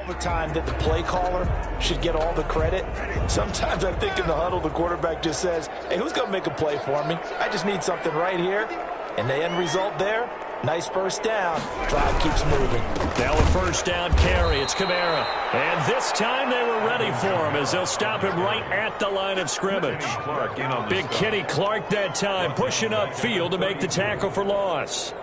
the time that the play caller should get all the credit. Sometimes I think in the huddle, the quarterback just says, hey, who's going to make a play for me? I just need something right here. And the end result there, nice first down. Drive keeps moving. Now a first down carry. It's Kamara. And this time they were ready for him as they'll stop him right at the line of scrimmage. Big Kenny Clark that time pushing upfield to make the tackle for loss.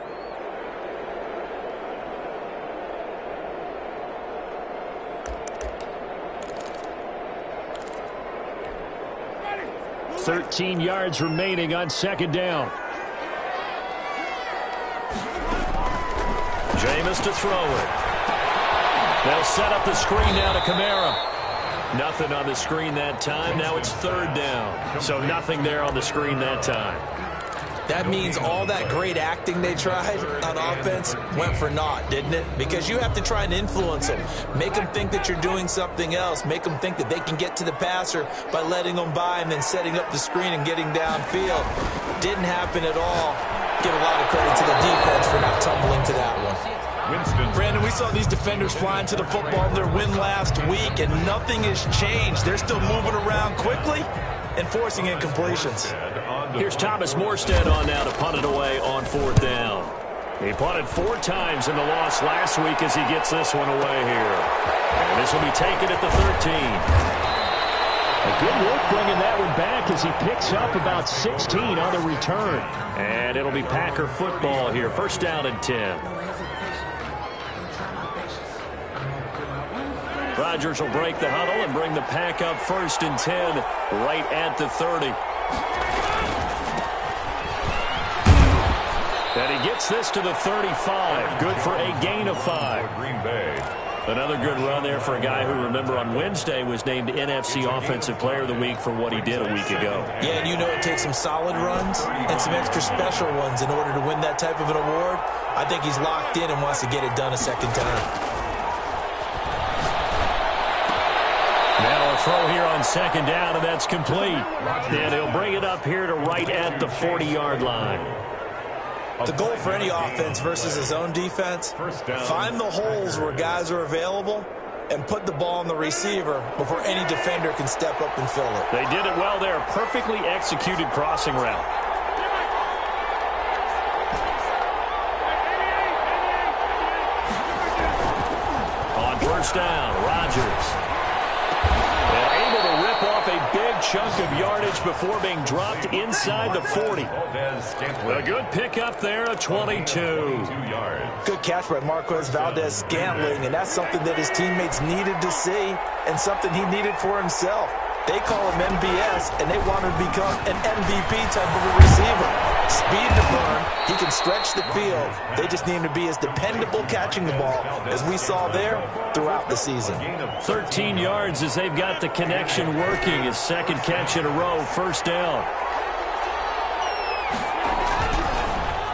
"13 yards remaining on second down. Jameis to throw it. They'll set up the screen now to Kamara. Nothing on the screen that time. Now it's third down. So nothing there on the screen that time. That means all that great acting they tried on offense went for naught, didn't it? Because you have to try and influence them. Make them think that you're doing something else. Make them think that they can get to the passer by letting them by and then setting up the screen and getting downfield. Didn't happen at all. Give a lot of credit to the defense for not tumbling to that one. Brandon, we saw these defenders flying to the football in their win last week, and nothing has changed. They're still moving around quickly and forcing incompletions. Here's Thomas Morstead on now to punt it away on fourth down. He punted 4 times in the loss last week as he gets this one away here. And this will be taken at the 13. A good look bringing that one back as he picks up about 16 on the return. And it'll be Packer football here. First down and 10. Rodgers will break the huddle and bring the Pack up first and 10 right at the 30. And he gets this to the 35. Good for a gain of 5. Green Bay. Another good run there for a guy who, remember, on Wednesday was named NFC Offensive Player of the Week for what he did a week ago. Yeah, and you know it takes some solid runs and some extra special ones in order to win that type of an award. I think he's locked in and wants to get it done a second time. Now a throw here on second down, and that's complete. And he'll bring it up here to right at the 40-yard line. The goal for any offense versus his own defense, find the holes where guys are available and put the ball on the receiver before any defender can step up and fill it. They did it well there. Perfectly executed crossing route. On first down, Rodgers. Off a big chunk of yardage before being dropped inside the 40. A good pickup there, a 22. Good catch by Marquez Valdes-Scantling, and that's something that his teammates needed to see and something he needed for himself. They call him MVS, and they want him to become an MVP type of a receiver. Speed to burn. He can stretch the field. They just need him to be as dependable catching the ball as we saw there throughout the season. 13 yards as they've got the connection working. His second catch in a row, first down.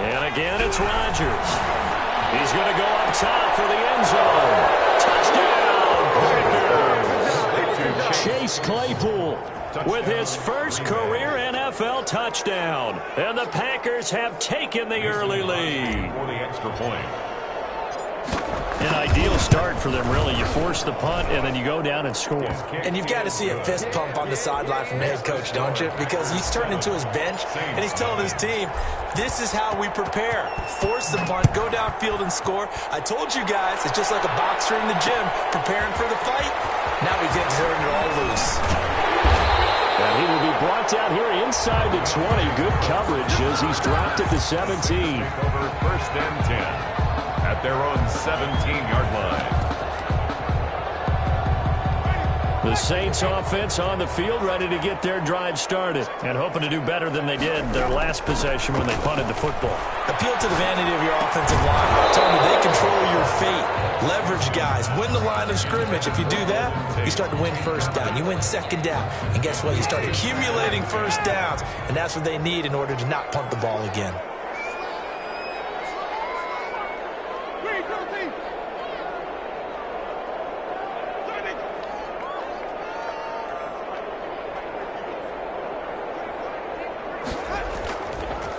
And again, it's Rodgers. He's going to go up top for the end zone. Touchdown, Packers. Chase Claypool with his first career NFL touchdown. And the Packers have taken the early lead. For the extra point. An ideal start for them, really. You force the punt, and then you go down and score. And you've got to see a fist pump on the sideline from the head coach, don't you? Because he's turned into his bench, and he's telling his team, this is how we prepare. Force the punt, go downfield and score. I told you guys, it's just like a boxer in the gym preparing for the fight. Now we get to turn it all loose. And he will be brought down here inside the 20. Good coverage as he's dropped at the 17. Over first and 10. At their own 17-yard line. The Saints offense on the field, ready to get their drive started and hoping to do better than they did their last possession when they punted the football. Appeal to the vanity of your offensive line. Tell me they control your fate. Leverage guys. Win the line of scrimmage. If you do that, you start to win first down. You win second down. And guess what? You start accumulating first downs. And that's what they need in order to not punt the ball again.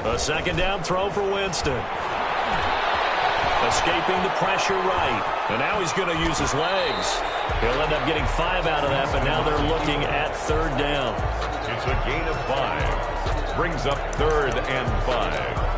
A second down throw for Winston. A Escaping the pressure right. And now he's going to use his legs. He'll end up getting 5 out of that, but now they're looking at third down. It's a gain of 5. Brings up 3rd and 5.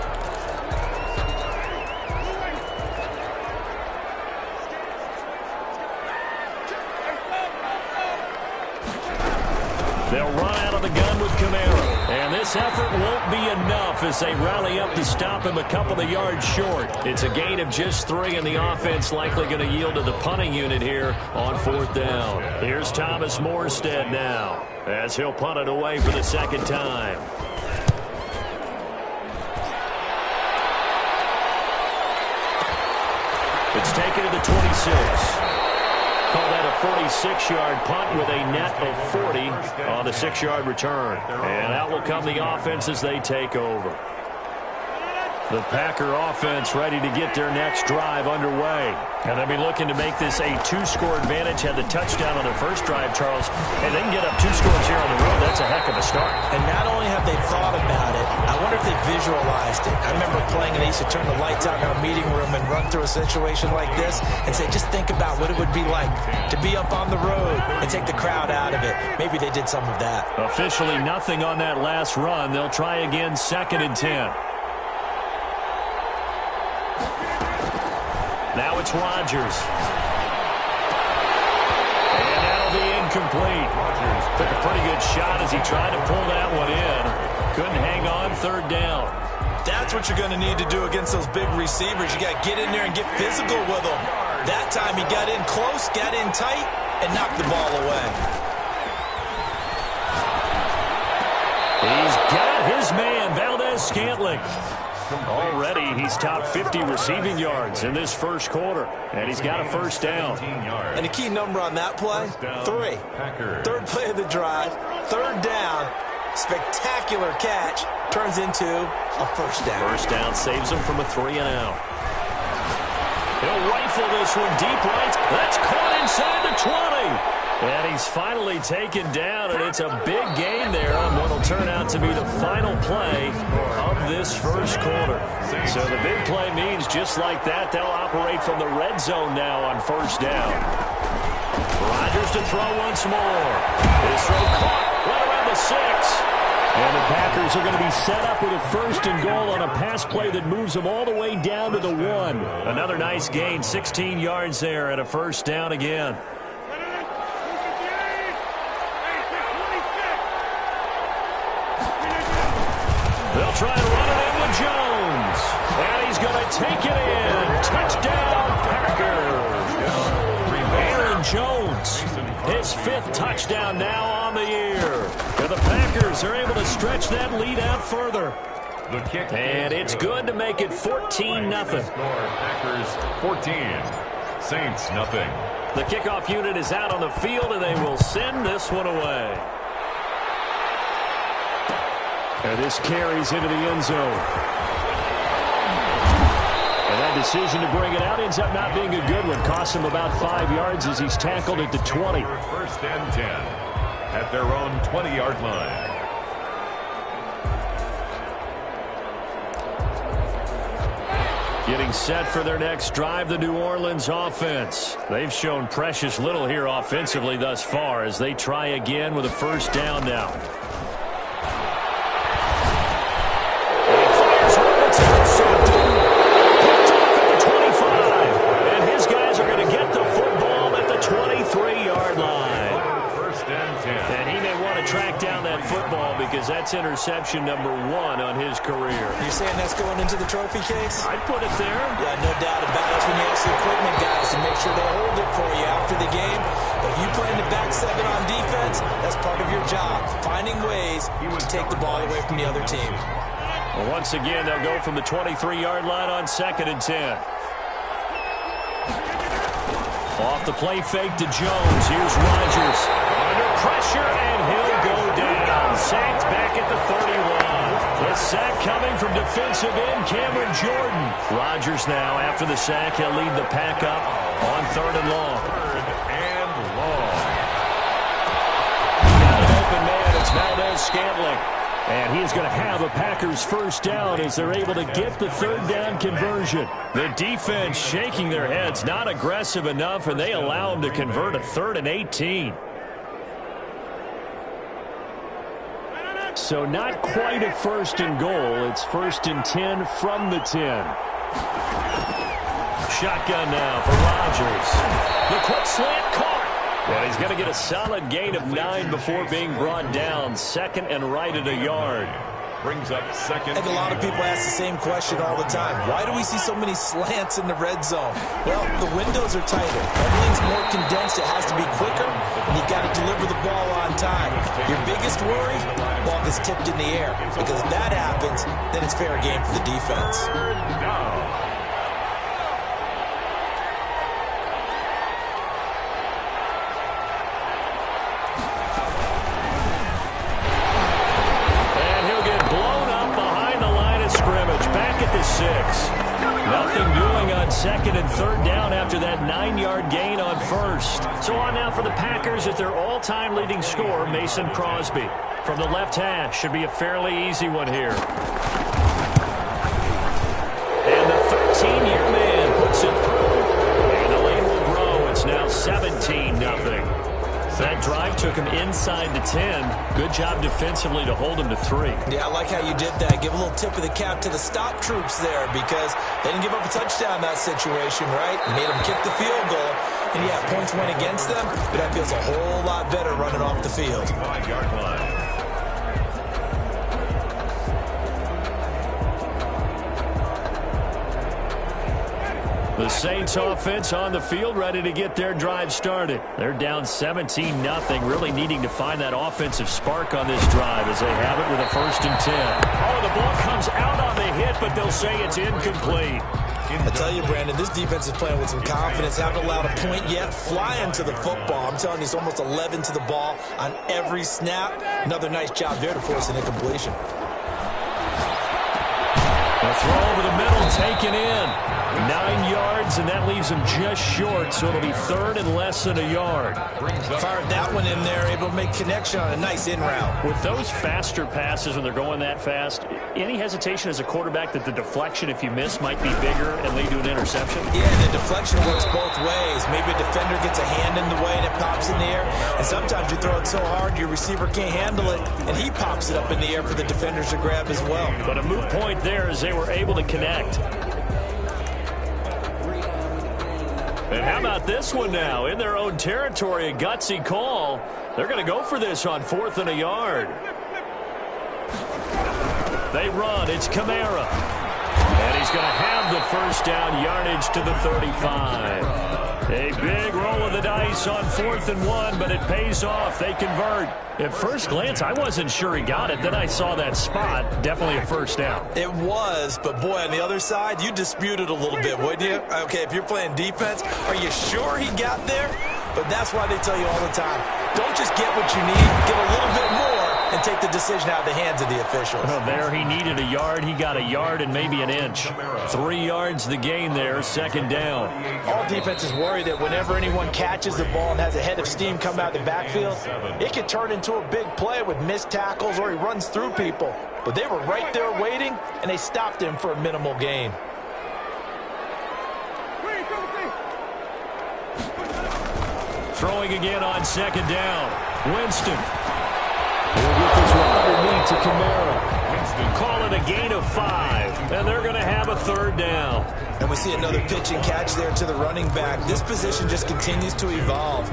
They'll run out of the gun with Kamara. And this effort won't be enough as they rally up to stop him a couple of yards short. It's a gain of just 3, and the offense likely going to yield to the punting unit here on 4th down. Here's Thomas Morstead now as he'll punt it away for the second time. It's taken to the 26. Call that a 46-yard punt with a net of 40 on the 6-yard return. And out will come the offense as they take over. The Packer offense ready to get their next drive underway. And they'll be looking to make this a 2-score advantage. Had the touchdown on their first drive, Charles. And they can get up 2 scores here on the road. That's a heck of a start. And not only have they thought about it, I wonder if they visualized it. I remember playing and they used to turn the lights out in our meeting room and run through a situation like this and say, just think about what it would be like to be up on the road and take the crowd out of it. Maybe they did some of that. Officially nothing on that last run. They'll try again 2nd and 10. Now it's Rodgers. And that'll be incomplete. Rodgers took a pretty good shot as he tried to pull that one in. Couldn't hang on 3rd down. That's what you're going to need to do against those big receivers. You got to get in there and get physical with them. That time he got in close, got in tight, and knocked the ball away. He's got his man, Valdez-Scantling. Already, he's top 50 receiving yards in this first quarter, and he's got a first down. And the key number on that play, 3. Third play of the drive, 3rd down, spectacular catch, turns into a first down. First down saves him from a 3-and-out. He'll rifle this one deep right. That's caught inside the 20. And he's finally taken down, and it's a big gain there on what will turn out to be the final play of this first quarter. So the big play means just like that, they'll operate from the red zone now on first down. Rodgers to throw once more. This throw caught right around the 6. And the Packers are going to be set up with a 1st and goal on a pass play that moves them all the way down to the 1. Another nice gain, 16 yards there, and a first down again. They'll try and run it in with Jones. And he's going to take it in. Touchdown, Packers. Aaron Jones, his 5th touchdown now on the year. And the Packers are able to stretch that lead out further. And it's good to make it 14-0. Packers 14, Saints nothing. The kickoff unit is out on the field, and they will send this one away. And this carries into the end zone. And that decision to bring it out ends up not being a good one. Costs him about 5 yards as he's tackled at the 20. 1st and 10 at their own 20-yard line. Getting set for their next drive, the New Orleans offense. They've shown precious little here offensively thus far as they try again with a first down now. Because that's interception number 1 on his career. You're saying that's going into the trophy case? I'd put it there. Yeah, no doubt about it. That's when you ask the equipment guys to make sure they hold it for you after the game. If you play in the back 7 on defense, that's part of your job. Finding ways to take the ball away from the other team. Well, once again, they'll go from the 23-yard line on 2nd and 10. Off the play fake to Jones. Here's Rodgers. Under pressure, and he'll go down. Sacked back at the 31. The sack coming from defensive end Cameron Jordan. Rodgers now, after the sack, he'll lead the pack up on 3rd and long. 3rd and long. Got an open man. It's Valdez-Scantling. And he is going to have a Packers first down as they're able to get the third down conversion. The defense shaking their heads, not aggressive enough, and they allow him to convert a 3rd and 18. So not quite a 1st and goal. It's 1st and 10 from the 10. Shotgun now for Rodgers. The quick slant caught. And he's going to get a solid gain of 9 before being brought down. 2nd and right at a yard. Brings up 2nd. And a lot of people ask the same question all the time. Why do we see so many slants in the red zone? Well, the windows are tighter. Everything's more condensed. It has to be quicker, and you've got to deliver the ball on time. Your biggest worry? Ball gets tipped in the air. Because if that happens, then it's fair game for the defense. Nothing doing on 2nd and 3rd down after that 9-yard gain on 1st. So on now for the Packers at their all-time leading scorer, Mason Crosby. From the left hash, should be a fairly easy one here. And the 13-year man puts it through. And the lead will grow. It's now 17-0. That drive took him inside the 10. Good job defensively to hold him to 3. Yeah, I like how you did that. Give a little tip of the cap to the stop troops there because they didn't give up a touchdown in that situation, right? Made them kick the field goal. And, yeah, points went against them, but that feels a whole lot better running off the field. 5-yard line. The Saints offense on the field ready to get their drive started. They're down 17-0, really needing to find that offensive spark on this drive as they have it with a 1st and 10. Oh, the ball comes out on the hit, but they'll say it's incomplete. I tell you, Brandon, this defense is playing with some confidence. Haven't allowed a point yet. Flying to the football. I'm telling you, it's almost 11 to the ball on every snap. Another nice job there to force an incompletion. A throw over the middle, taken in. 9 yards, and that leaves him just short, so it'll be 3rd and less than a yard. Fired that one in there, able to make connection on a nice in route. With those faster passes when they're going that fast, any hesitation as a quarterback that the deflection, if you miss, might be bigger and lead to an interception? Yeah, the deflection works both ways. Maybe a defender gets a hand in the way and it pops in the air, and sometimes you throw it so hard your receiver can't handle it, and he pops it up in the air for the defenders to grab as well. But a moot point there as they were able to connect. And how about this one now? In their own territory, a gutsy call. They're going to go for this on 4th and a yard. They run. It's Kamara. And he's going to have the first down, yardage to the 35. A big roll of the dice on 4th and 1, but it pays off. They convert. At first glance, I wasn't sure he got it. Then I saw that spot. Definitely a first down. It was, but boy, on the other side, you disputed a little bit, wouldn't you? Okay, if you're playing defense, are you sure he got there? But that's why they tell you all the time, don't just get what you need, get a little bit more, and take the decision out of the hands of the officials. Well, there he needed a yard. He got a yard and maybe an inch. 3 yards the gain there, 2nd down. All defenses worry that whenever anyone catches the ball and has a head of steam come out of the backfield, it could turn into a big play with missed tackles or he runs through people. But they were right there waiting, and they stopped him for a minimal gain. Throwing again on 2nd down. Winston. He'll get this one underneath to Kamara. Winston call it a gain of 5. And they're going to have a 3rd down. And we see another pitch and catch there to the running back. This position just continues to evolve.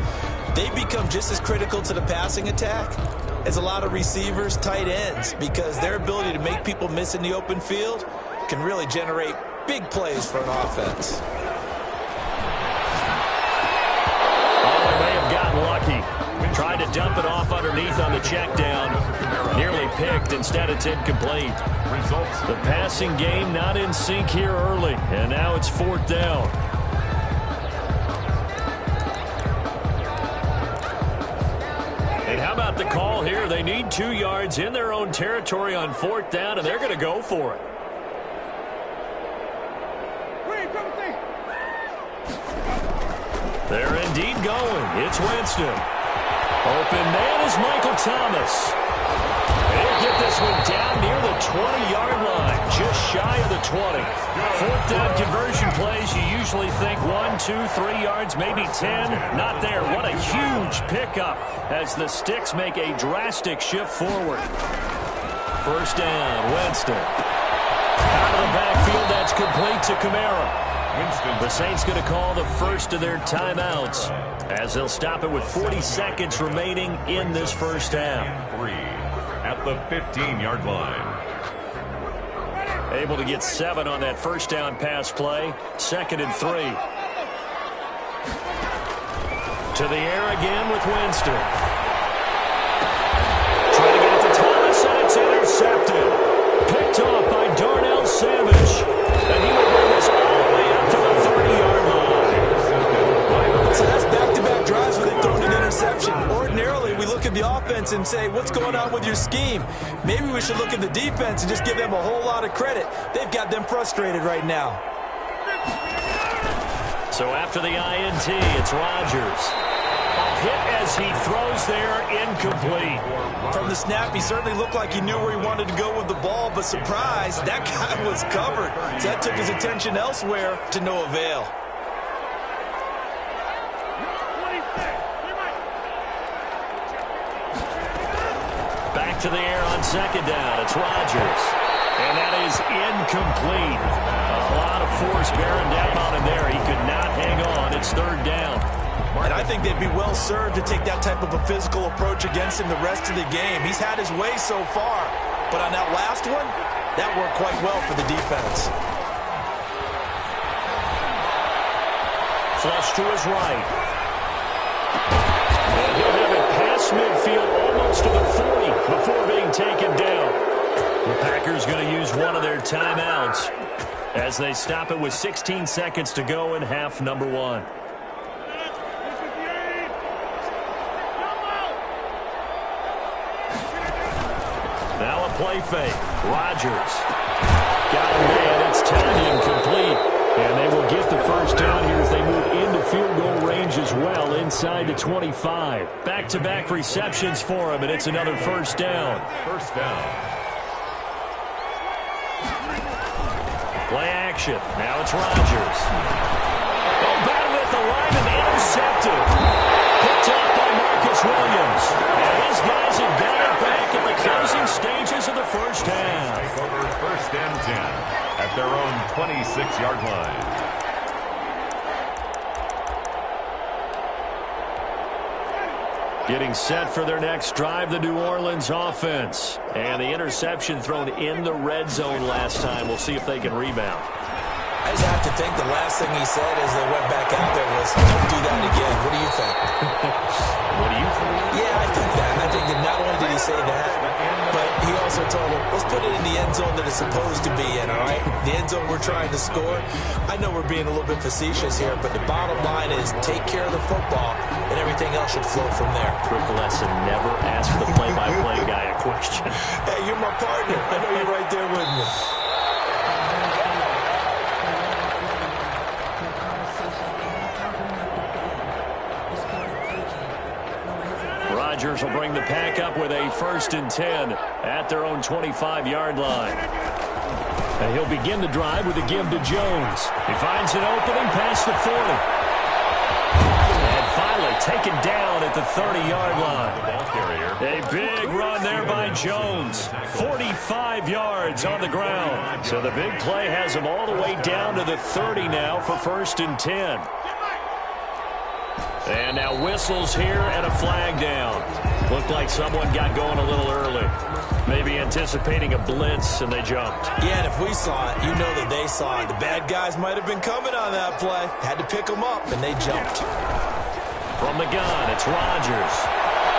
They become just as critical to the passing attack as a lot of receivers, tight ends, because their ability to make people miss in the open field can really generate big plays for an offense. Lucky. Tried to dump it off underneath on the check down. Nearly picked. Instead, it's incomplete. Results. The passing game not in sync here early. And now it's 4th down. And how about the call here? They need 2 yards in their own territory on 4th down, and they're going to go for it. They're indeed going. It's Winston. Open man is Michael Thomas. Here get this one down near the 20-yard line, just shy of the 20. Fourth down conversion plays, you usually think 1, 2, 3 yards, maybe 10. Not there. What a huge pickup as the Sticks make a drastic shift forward. First down, Winston. Out of the backfield, that's complete to Kamara. The Saints going to call the first of their timeouts as they'll stop it with 40 seconds remaining in this first half. 3 at the 15-yard line. Able to get 7 on that first down pass play. 2nd and 3. To the air again with Winston. Trying to get it to Thomas, and it's intercepted. Picked off by Darnell Savage. And he will bring us all the way up to the 30-yard line. So that's back-to-back drives where they've thrown an interception. Ordinarily, we look at the offense and say, what's going on with your scheme? Maybe we should look at the defense and just give them a whole lot of credit. They've got them frustrated right now. So after the INT, it's Rodgers. A hit as he throws there, incomplete. From the snap, he certainly looked like he knew where he wanted to go with the ball, but surprise, that guy was covered. So that took his attention elsewhere to no avail. Back to the air on 2nd down. It's Rodgers. And that is incomplete. A lot of force bearing down on him there. He could not hang on. It's 3rd down. And I think they'd be well served to take that type of a physical approach against him the rest of the game. He's had his way so far, but on that last one, that worked quite well for the defense. Flush to his right. And he'll have it past midfield almost to the 40 before being taken down. The Packers going to use one of their timeouts as they stop it with 16 seconds to go in half number 1. Now a play fake. Rodgers. Got a man. It's tied incomplete. And they will get the first down here as they move into field goal range as well inside the 25. Back-to-back receptions for him, and it's another first down. First down. Play action. Now it's Rodgers. Oh, battle at the line and intercepted. Picked up by Marcus Williams. And his guys have got it back at the closing stages of the first half. Take over 1st and 10 at their own 26-yard line. Getting set for their next drive, the New Orleans offense. And the interception thrown in the red zone last time. We'll see if they can rebound. I just have to think the last thing he said as they went back out there was, don't do that again. What do you think? What do you think? Yeah, I think that. I think that not only did he say that, but he also told him, let's put it in the end zone that it's supposed to be in, all right? The end zone we're trying to score. I know we're being a little bit facetious here, but the bottom line is take care of the football, and everything else should flow from there. Quick lesson, never ask the play-by-play guy a question. Hey, you're my partner. I know you're right there with me. Rodgers will bring the pack up with a 1st and 10 at their own 25-yard line. And he'll begin the drive with a give to Jones. He finds an opening past the 40. And finally taken down at the 30-yard line. A big run there by Jones. 45 yards on the ground. So the big play has him all the way down to the 30 now for 1st and 10. And now whistles here and a flag down. Looked like someone got going a little early. Maybe anticipating a blitz, and they jumped. Yeah, and if we saw it, you know that they saw it. The bad guys might have been coming on that play. Had to pick them up, and they jumped. From the gun, it's Rodgers.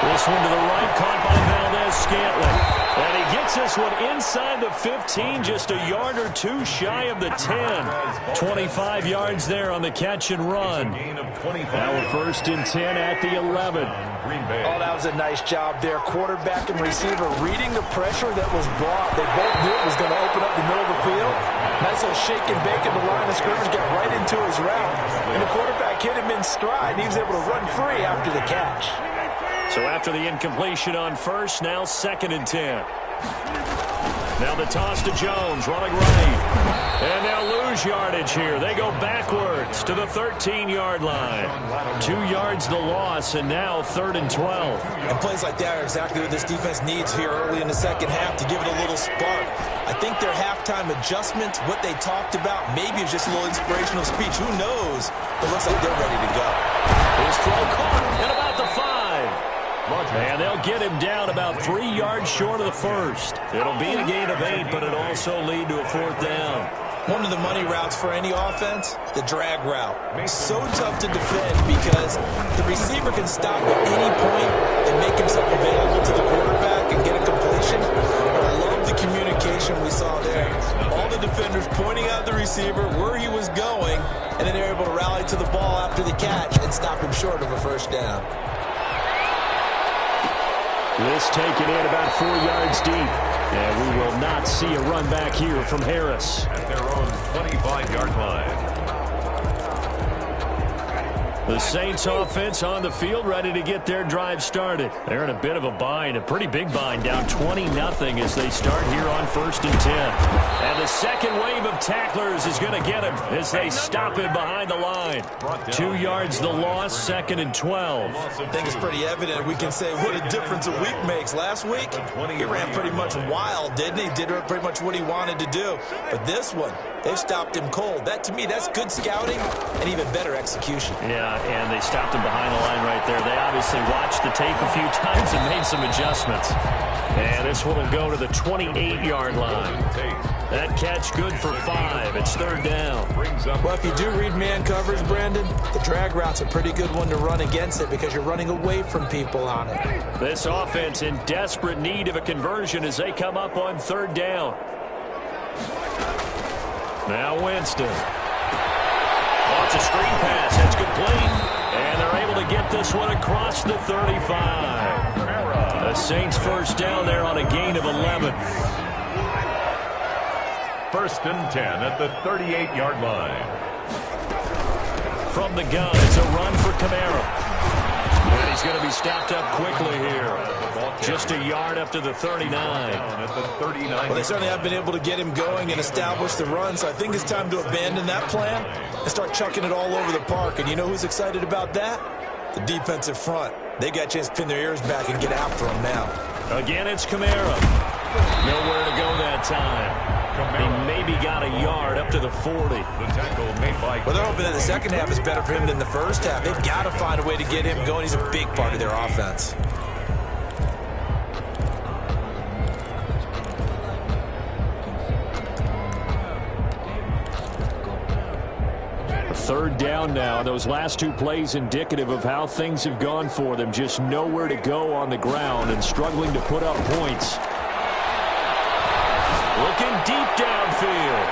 This one to the right, caught by Valdez-Scantling. And he gets this one inside the 15, just a yard or two shy of the 10. 25 yards there on the catch and run. Now a 1st and 10 at the 11. Oh, that was a nice job there. Quarterback and receiver reading the pressure that was brought. They both knew it was going to open up the middle of the field. Nice little shake and bake at the line of scrimmage, got right into his route. And the quarterback hit him in stride, and he was able to run free after the catch. So after the incompletion on 1st, now 2nd and 10. Now the toss to Jones, running right. And they'll lose yardage here. They go backwards to the 13-yard line. 2 yards the loss, and now 3rd and 12. And plays like that are exactly what this defense needs here early in the second half to give it a little spark. I think their halftime adjustment, what they talked about, maybe it's just a little inspirational speech. Who knows? It looks like they're ready to go. His throw caught at about the 5. And they'll get him down about 3 yards short of the first. It'll be a gain of 8, but it'll also lead to a 4th down. One of the money routes for any offense, the drag route. So tough to defend because the receiver can stop at any point and make himself available to the quarterback and get a completion. But I love the communication we saw there. All the defenders pointing out the receiver, where he was going, and then they're able to rally to the ball after the catch and stop him short of a first down. This taken in about 4 yards deep. And we will not see a run back here from Harris. At their own 25-yard line. The Saints offense on the field, ready to get their drive started. They're in a bit of a bind, a pretty big bind, down 20-0 as they start here on 1st and 10. And the second wave of tacklers is going to get him as they stop him behind the line. 2 yards the loss, 2nd and 12. I think it's pretty evident. We can say what a difference a week makes. Last week, he ran pretty much wild, didn't he? Did pretty much what he wanted to do. But this one, they've stopped him cold. That, to me, that's good scouting and even better execution. Yeah, and they stopped him behind the line right there. They obviously watched the tape a few times and made some adjustments. And this one will go to the 28-yard line. That catch good for 5. It's 3rd down. Well, if you do read man coverage, Brandon, the drag route's a pretty good one to run against it because you're running away from people on it. This offense in desperate need of a conversion as they come up on 3rd down. Now Winston. Oh, it's a screen pass. That's complete. And they're able to get this one across the 35. The Saints first down there on a gain of 11. 1st and 10 at the 38-yard line. From the gun, it's a run for Kamara. And he's going to be stopped up quickly here. Just a yard up to the 39. Well, they certainly have been able to get him going and establish the run, so I think it's time to abandon that plan and start chucking it all over the park. And you know who's excited about that? The defensive front. They got a chance to pin their ears back and get after him now. Again, it's Kamara. Nowhere to go that time. He maybe got a yard up to the 40. The tackle made by... Well, they're hoping that the second half is better for him than the first half. They've got to find a way to get him going. He's a big part of their offense. Third down now. Those last 2 plays indicative of how things have gone for them. Just nowhere to go on the ground and struggling to put up points. Looking deep downfield.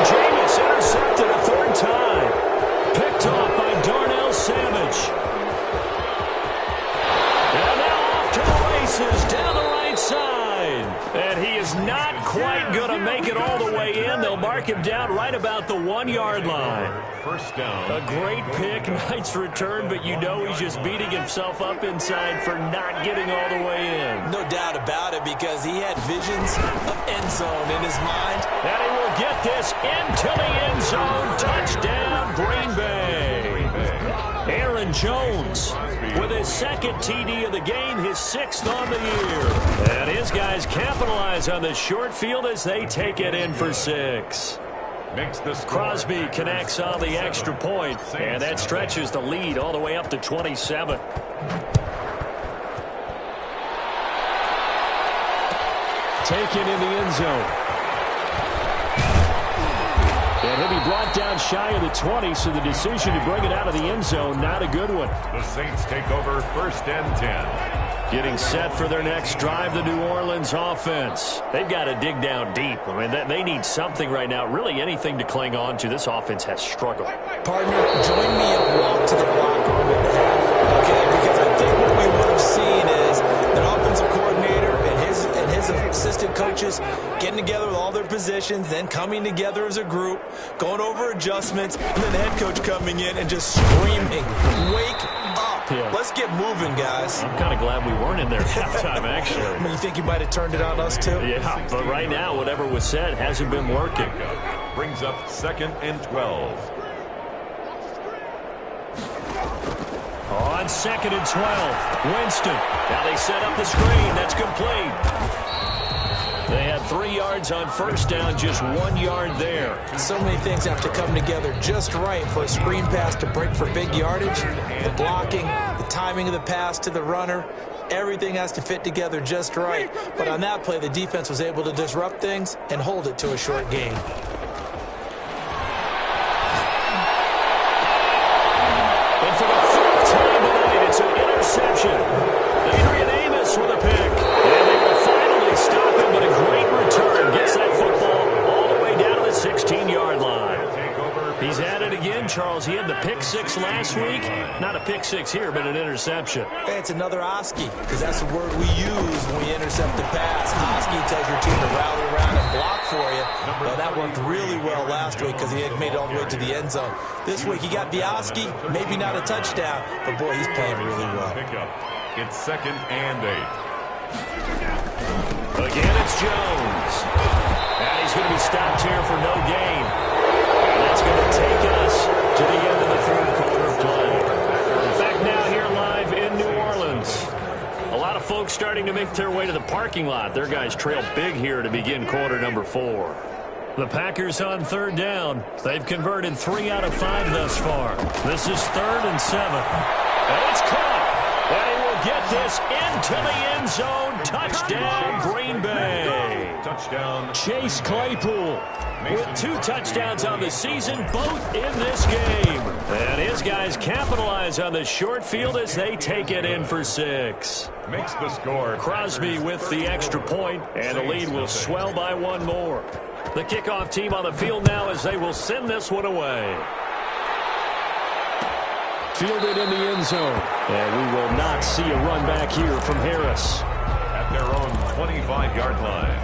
Jameis intercepted a 3rd time. Picked off by Darnell Savage. And now off to the races down the right side. And he is not quite going to make it all the way in. They'll mark him down right about the 1-yard line. 1st down. A great pick, nice return, but you know he's just beating himself up inside for not getting all the way in. No doubt about it, because he had visions of end zone in his mind. And he will get this into the end zone. Touchdown, Green Bay. Aaron Jones with his 2nd TD of the game, his 6th on the year. And his guys capitalize on the short field as they take it in for 6. Crosby connects on the extra point, and that stretches the lead all the way up to 27. Taken in the end zone. And he'll be brought down shy of the 20, so the decision to bring it out of the end zone, not a good one. The Saints take over 1st and 10. Getting set for their next drive, the New Orleans offense. They've got to dig down deep. I mean, they need something right now, really anything to cling on to. This offense has struggled. Partner, join me and walk to the locker room at the half, okay? Because I think what we would have seen is an offensive coordinator and his assistant coaches getting together with all their positions, then coming together as a group, going over adjustments, and then the head coach coming in and just screaming, "Wake up!" Yeah. Let's get moving, guys. I'm kind of glad we weren't in there at halftime, actually. I mean, you think you might have turned it on us, too? Yeah, but right now, whatever was said hasn't been working. Brings up 2nd and 12. On 2nd and 12, Winston. Now they set up the screen. That's complete. They had 3 yards on first down, just 1 yard there. So many things have to come together just right for a screen pass to break for big yardage. The blocking, the timing of the pass to the runner, everything has to fit together just right. But on that play, the defense was able to disrupt things and hold it to a short gain. And for the 4th time tonight, it's an interception. Adrian Amos with a pick. And they will finally stop him, but a great return gets that football all the way down to the 16-yard line. He's at it again, Charles. He had the pick 6 last week. Not a pick 6 here, but an interception. Hey, it's another Oski, because that's the word we use when we intercept the pass. Oski tells your team to rally around and block for you. Well, that worked really well last week because he had made it all the way to the end zone. This week, he got the Oski, maybe not a touchdown, but boy, he's playing really well. It's 2nd and 8. Again, it's Jones. And he's going to be stopped here for no gain. And that's going to take us to the end of the 3rd quarter play. Back now here live in New Orleans. A lot of folks starting to make their way to the parking lot. Their guys trail big here to begin quarter number 4. The Packers on 3rd down. They've converted 3 out of 5 thus far. This is 3rd and 7. And it's caught. And he will get this into the end zone. Touchdown, Green Bay. Touchdown. Chase Claypool with 2 touchdowns on the season, both in this game. And his guys capitalize on the short field as they take it in for 6. Makes the score. Crosby with the extra point, and the lead will swell by 1 more. The kickoff team on the field now as they will send this one away. Fielded in the end zone. And we will not see a run back here from Harris. At their own 25-yard line.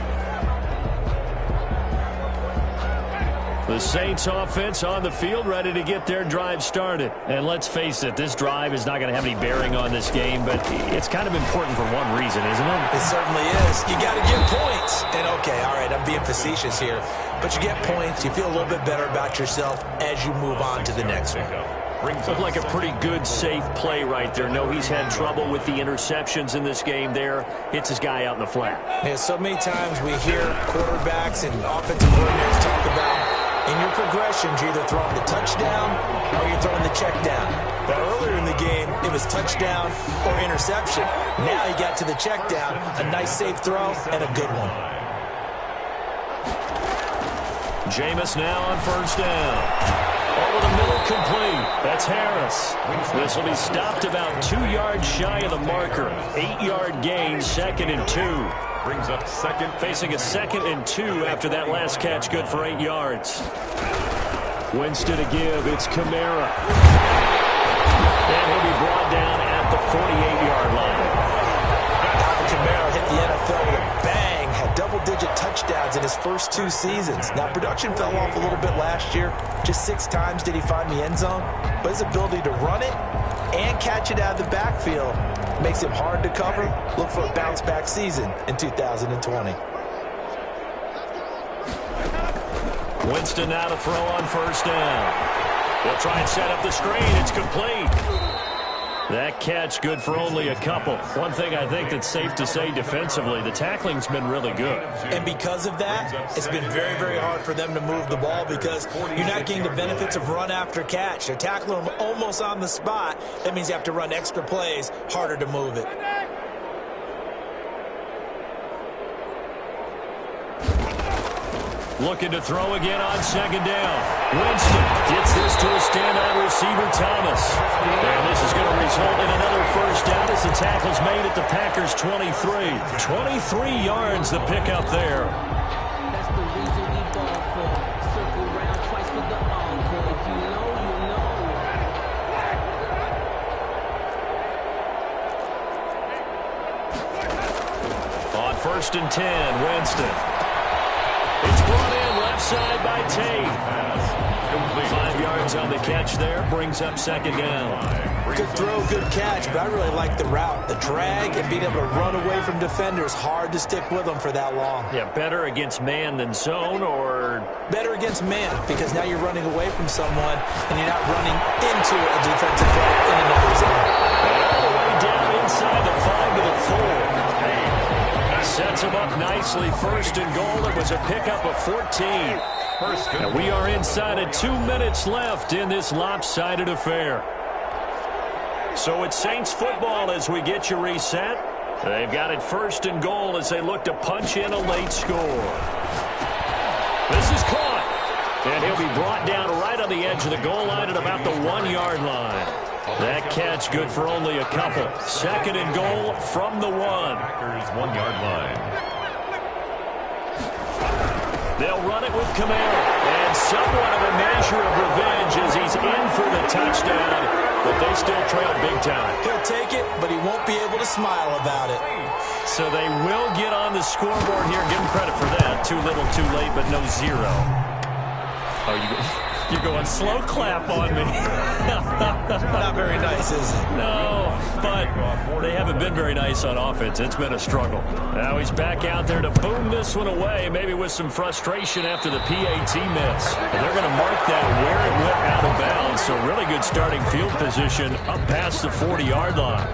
The Saints offense on the field, ready to get their drive started. And let's face it, this drive is not going to have any bearing on this game, but it's kind of important for one reason, isn't it? It certainly is. You got to get points. And okay, all right, I'm being facetious here, but you get points, you feel a little bit better about yourself as you move on to the next one. Looked like a pretty good, safe play right there. No, he's had trouble with the interceptions in this game there. Hits his guy out in the flat. Yeah, so many times we hear quarterbacks and offensive coordinators talk about in your progressions, you're either throwing the touchdown or you're throwing the check down. But earlier in the game, it was touchdown or interception. Now you got to the check down, a nice safe throw, and a good one. Jameis now on 1st down. Over the middle, complete. That's Harris. This will be stopped about 2 yards shy of the marker. 8-yard gain, 2nd and 2. Brings up 2nd. Facing a 2nd and 2 after that last catch, good for 8 yards. Winston to give, it's Kamara. And he'll be brought down at the 48-yard line. Kamara hit the NFL with a bang, had double-digit touchdowns in his first 2 seasons. Now, production fell off a little bit last year. Just 6 times did he find the end zone. But his ability to run it and catch it out of the backfield makes him hard to cover. Look for a bounce-back season in 2020. Winston now to throw on 1st down. They'll try and set up the screen. It's complete. That catch good for only a couple. One thing I think that's safe to say defensively, the tackling's been really good. And because of that, it's been very, very hard for them to move the ball because you're not getting the benefits of run after catch. They're tackling them almost on the spot. That means you have to run extra plays, harder to move it. Looking to throw again on 2nd down. Winston gets this to a standout receiver, Thomas. And this is going to result in another 1st down as the tackle's made at the Packers' 23. 23 yards the pickup there. That's the reason we ball for. Circle around twice for the encore. If you know, you know. On 1st and 10, Winston. It's brought in left side by Tate. Complete. 5 yards on the catch there. Brings up second down. Good throw, good catch, but I really like the route. The drag and being able to run away from defenders. Hard to stick with them for that long. Yeah, better against man than zone, or Better against man, because now you're running away from someone and you're not running into a defensive player in another zone. all the way down inside the 5 to the 4. Sets him up nicely. First and goal. It was a pickup of 14. First and And we are inside of 2 minutes left in this lopsided affair. So it's Saints football as we get you reset. They've got it first and goal as they look to punch in a late score. This is caught. And he'll be brought down right on the edge of the goal line at about the 1-yard line. That catch good for only a couple. Second and goal from the 1. Packers 1-yard line. They'll run it with Kamara. And somewhat of a measure of revenge as he's in for the touchdown. But they still trail big time. He'll take it, but he won't be able to smile about it. So they will get on the scoreboard here. Give them credit for that. Too little, too late, but no 0. Oh, you're going slow clap on me. Not very nice, is it? No, but they haven't been very nice on offense. It's been a struggle. Now he's back out there to boom this one away, maybe with some frustration after the PAT miss. And they're going to mark that where it went out of bounds, so really good starting field position up past the 40-yard line.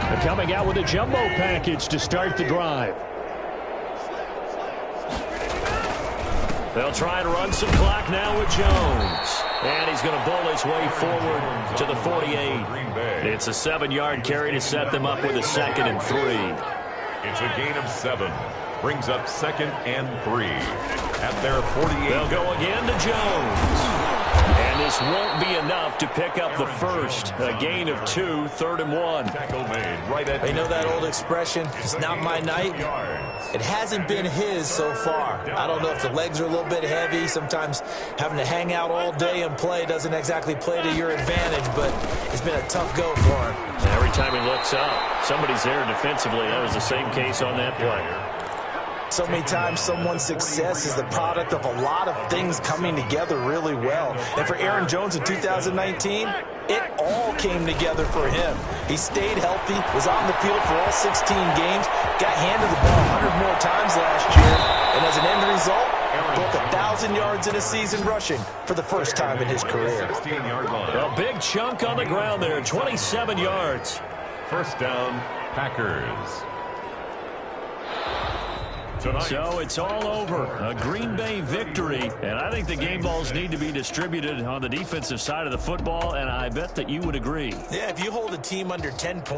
They're coming out with a jumbo package to start the drive. They'll try and run some clock now with Jones. And he's going to bowl his way forward to the 48. It's a 7-yard carry to set them up with a 2nd and 3. It's a gain of 7. Brings up 2nd and 3. At their 48. They'll go again to Jones. And this won't be enough to pick up the first. A gain of 2, 3rd and 1. Tackle made right at You know that old expression, it's not my night? It hasn't been his so far. I don't know if the legs are a little bit heavy. Sometimes having to hang out all day and play doesn't exactly play to your advantage, but it's been a tough go for him. Every time he looks up, somebody's there defensively. That was the same case on that play. So many times someone's success is the product of a lot of things coming together really well. And for Aaron Jones in 2019, it all came together for him. He stayed healthy, was on the field for all 16 games, got handed the ball 100 more times last year, and as an end result, broke 1,000 yards in a season rushing for the first time in his career. 16-yard line. A big chunk on the ground there, 27 yards. First down, Packers. So it's all over. A Green Bay victory. And I think the game balls need to be distributed on the defensive side of the football, and I bet that you would agree. Yeah, if you hold a team under 10 points,